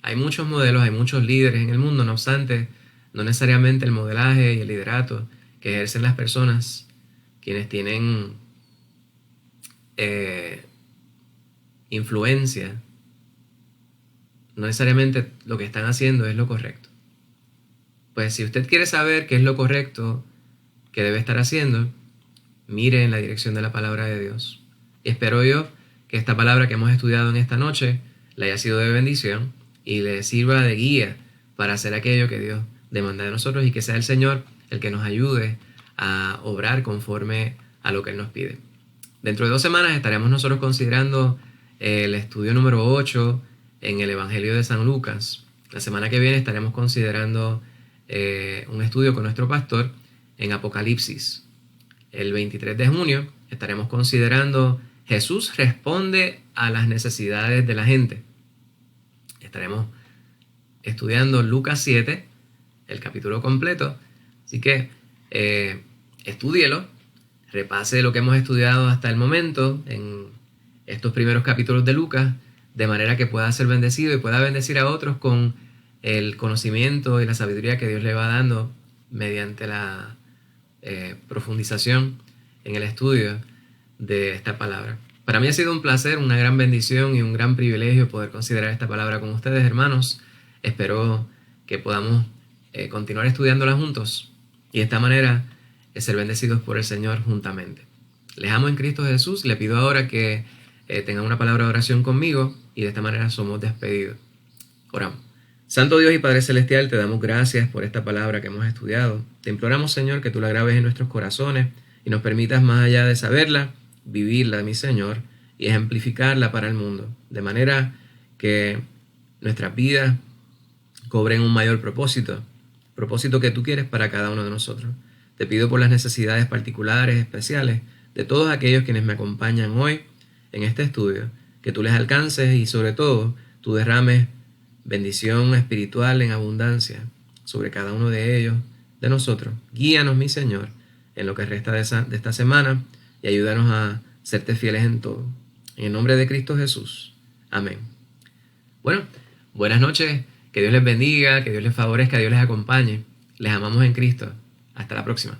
Hay muchos modelos, hay muchos líderes en el mundo, no obstante, no necesariamente el modelaje y el liderato que ejercen las personas quienes tienen influencia, no necesariamente lo que están haciendo es lo correcto. Pues si usted quiere saber qué es lo correcto que debe estar haciendo, mire en la dirección de la palabra de Dios. Y espero yo que esta palabra que hemos estudiado en esta noche le haya sido de bendición y le sirva de guía para hacer aquello que Dios demanda de nosotros, y que sea el Señor el que nos ayude a obrar conforme a lo que Él nos pide. Dentro de 2 semanas estaremos nosotros considerando el estudio número 8 en el Evangelio de San Lucas. La semana que viene estaremos considerando un estudio con nuestro pastor en Apocalipsis. El 23 de junio estaremos considerando Jesús responde a las necesidades de la gente. Estaremos estudiando Lucas 7, el capítulo completo. Así que estúdielo, repase lo que hemos estudiado hasta el momento en estos primeros capítulos de Lucas, de manera que pueda ser bendecido y pueda bendecir a otros con el conocimiento y la sabiduría que Dios le va dando mediante la profundización en el estudio de esta palabra. Para mí ha sido un placer, una gran bendición y un gran privilegio poder considerar esta palabra con ustedes, hermanos. Espero que podamos continuar estudiándola juntos y de esta manera ser bendecidos por el Señor juntamente. Les amo en Cristo Jesús. Le pido ahora que tengan una palabra de oración conmigo y de esta manera somos despedidos. Oramos. Santo Dios y Padre Celestial, te damos gracias por esta palabra que hemos estudiado. Te imploramos, Señor, que tú la grabes en nuestros corazones y nos permitas, más allá de saberla, vivirla, mi Señor, y ejemplificarla para el mundo, de manera que nuestras vidas cobren un mayor propósito que tú quieres para cada uno de nosotros. Te pido por las necesidades particulares, especiales, de todos aquellos quienes me acompañan hoy en este estudio, que tú les alcances y sobre todo tú derrames bendición espiritual en abundancia sobre cada uno de ellos, de nosotros. Guíanos, mi Señor, en lo que resta de esta semana y ayúdanos a serte fieles en todo. En el nombre de Cristo Jesús. Amén. Bueno, buenas noches. Que Dios les bendiga, que Dios les favorezca, que Dios les acompañe. Les amamos en Cristo. Hasta la próxima.